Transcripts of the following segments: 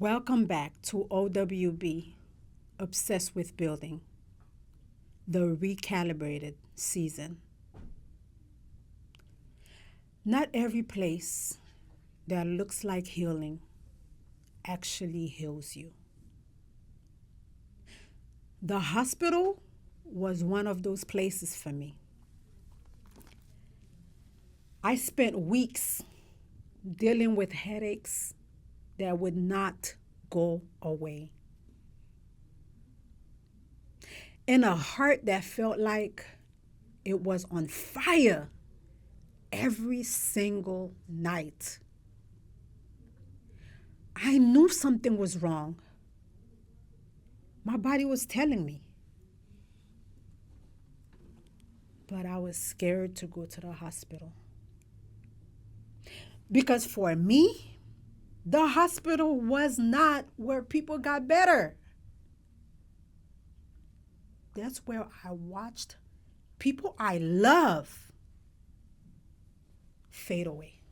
Welcome back to OWB, Obsessed with Building, the Recalibrated season. Not every place that looks like healing actually heals you. The hospital was one of those places for me. I spent weeks dealing with headaches that would not go away, and a heart that felt like it was on fire every single night. I knew something was wrong. My body was telling me, but I was scared to go to the hospital. Because for me, the hospital was not where people got better. That's where I watched people I love fade away.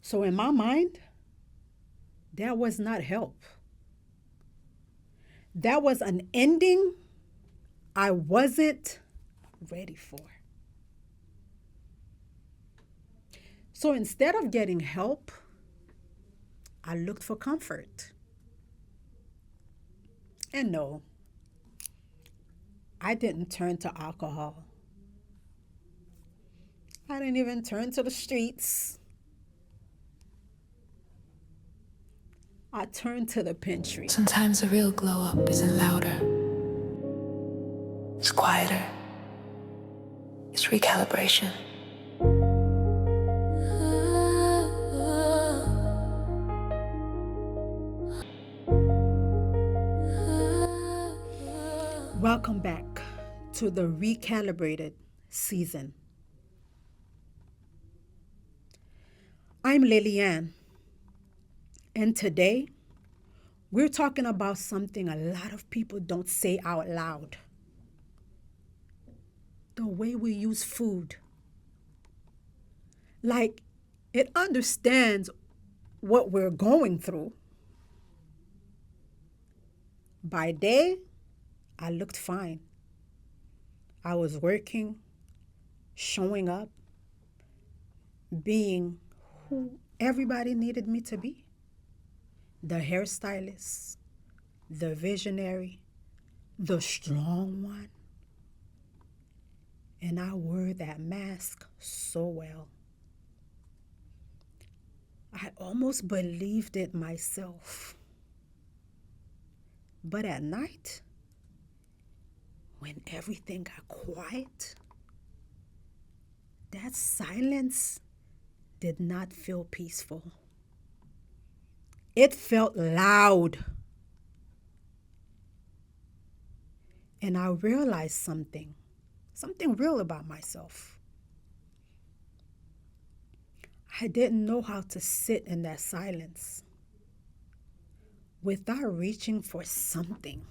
So in my mind, that was not help. That was an ending I wasn't ready for. So instead of getting help, I looked for comfort. And no, I didn't turn to alcohol. I didn't even turn to the streets. I turned to the pantry. Sometimes the real glow up isn't louder, it's quieter, it's recalibration. Welcome back to the Recalibrated season. I'm Lillian, and today we're talking about something a lot of people don't say out loud: the way we use food. Like, it understands what we're going through. By day, I looked fine. I was working, showing up, being who everybody needed me to be: the hairstylist, the visionary, the strong one. And I wore that mask so well. I almost believed it myself. But at night, when everything got quiet, that silence did not feel peaceful. It felt loud. And I realized something real about myself. I didn't know how to sit in that silence without reaching for something.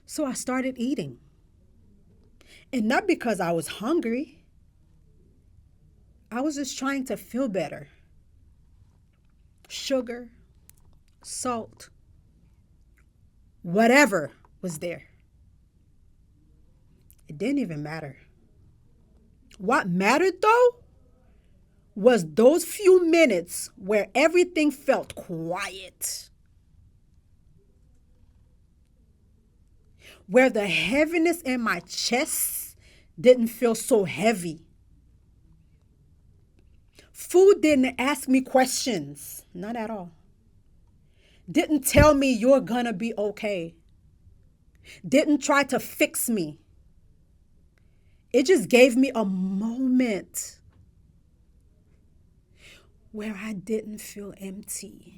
So I started eating. And not because I was hungry. I was just trying to feel better. Sugar, salt, whatever was there. It didn't even matter. What mattered though was those few minutes where everything felt quiet, where the heaviness in my chest didn't feel so heavy. Food didn't ask me questions, not at all. Didn't tell me you're gonna be okay. Didn't try to fix me. It just gave me a moment where I didn't feel empty.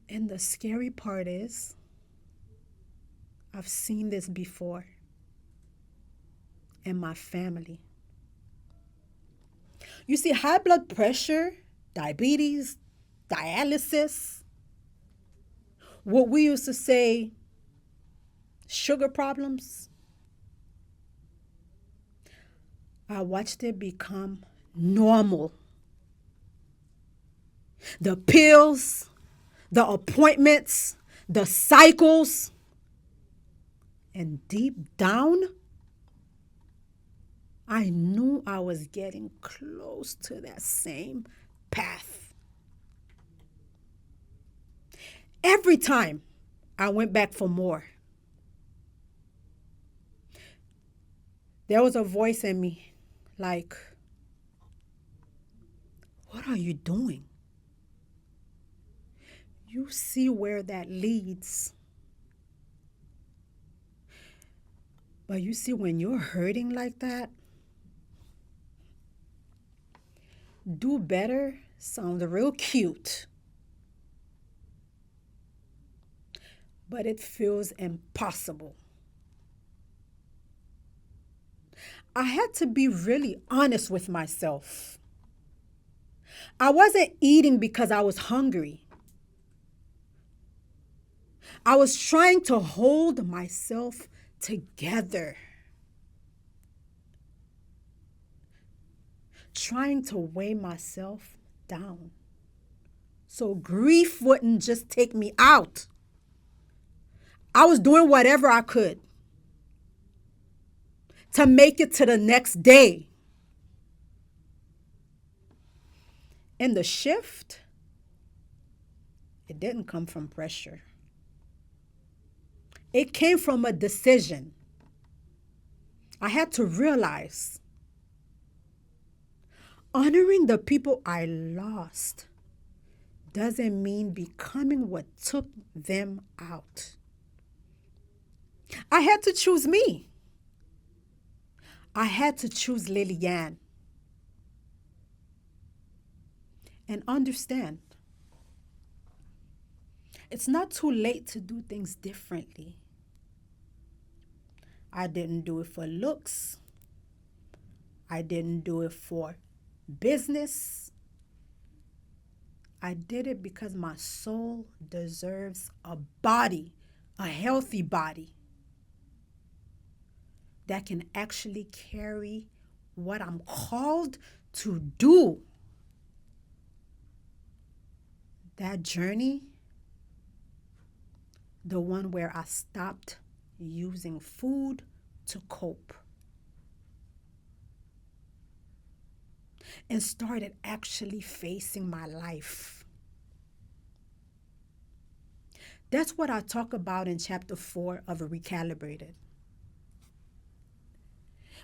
And the scary part is, I've seen this before in my family. You see, high blood pressure, diabetes, dialysis, what we used to say, sugar problems, I watched it become normal. The pills, the appointments, the cycles, and deep down, I knew I was getting close to that same path. Every time I went back for more, there was a voice in me like, what are you doing? You see where that leads. But you see, when you're hurting like that, do better sounds real cute, but it feels impossible. I had to be really honest with myself. I wasn't eating because I was hungry. I was trying to hold myself together, trying to weigh myself down so grief wouldn't just take me out. I was doing whatever I could to make it to the next day. And the shift, it didn't come from pressure. It came from a decision. I had to realize honoring the people I lost doesn't mean becoming what took them out. I had to choose me. I had to choose Lillian. And understand, it's not too late to do things differently. I didn't do it for looks. I didn't do it for business. I did it because my soul deserves a body, a healthy body that can actually carry what I'm called to do. That journey, the one where I stopped using food to cope and started actually facing my life. That's what I talk about in chapter 4 of Recalibrated.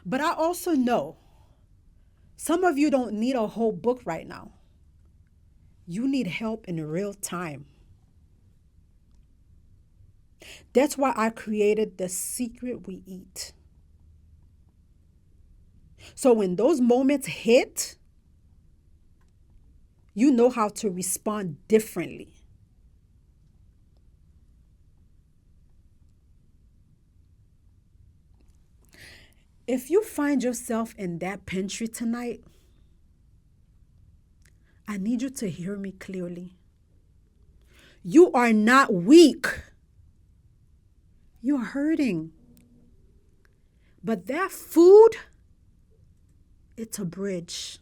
But I also know some of you don't need a whole book right now. You need help in real time. That's why I created The Secret We Eat. So when those moments hit, you know how to respond differently. If you find yourself in that pantry tonight, I need you to hear me clearly. You are not weak. You're hurting. But that food, it's a bridge.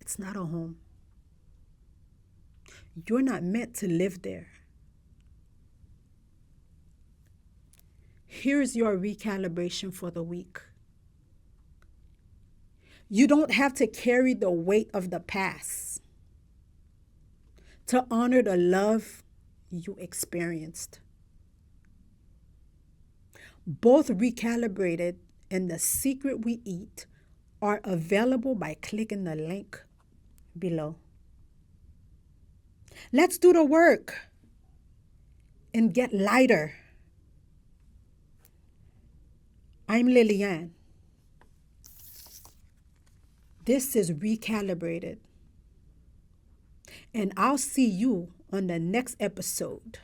It's not a home. You're not meant to live there. Here's your recalibration for the week. You don't have to carry the weight of the past to honor the love you experienced. Both Recalibrated and The Secret We Eat are available by clicking the link below. Let's do the work and get lighter. I'm Lillian. This is Recalibrated. And I'll see you on the next episode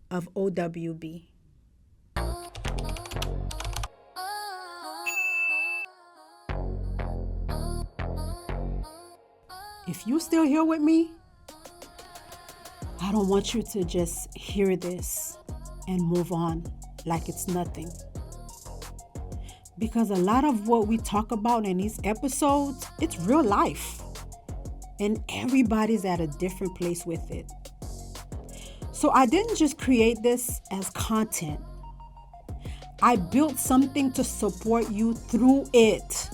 of OWB. If you're still here with me, I don't want you to just hear this and move on like it's nothing. Because a lot of what we talk about in these episodes, it's real life. And everybody's at a different place with it. So I didn't just create this as content. I built something to support you through it.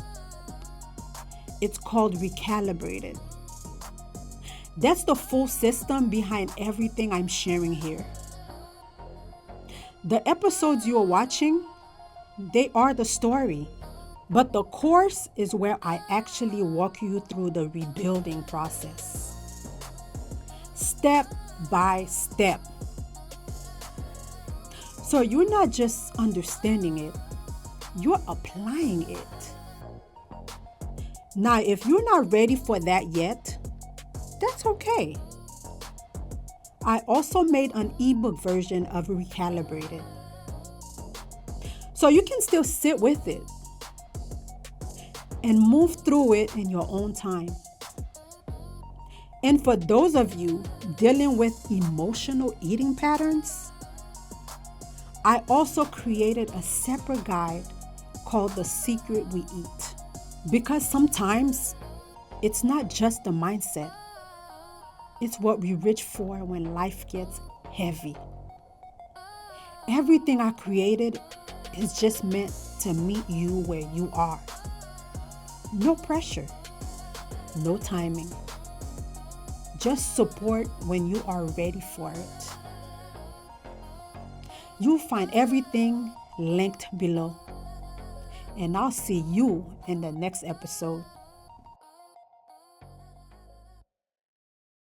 It's called Recalibrated. That's the full system behind everything I'm sharing here. The episodes you're watching, they are the story. But the course is where I actually walk you through the rebuilding process. Step by step. So you're not just understanding it, you're applying it. Now, if you're not ready for that yet, that's okay. I also made an ebook version of Recalibrated. So you can still sit with it and move through it in your own time. And for those of you dealing with emotional eating patterns, I also created a separate guide called The Secret We Eat. Because sometimes it's not just the mindset, it's what we reach for when life gets heavy. Everything I created is just meant to meet you where you are. No pressure, no timing. Just support when you are ready for it. You'll find everything linked below. And I'll see you in the next episode.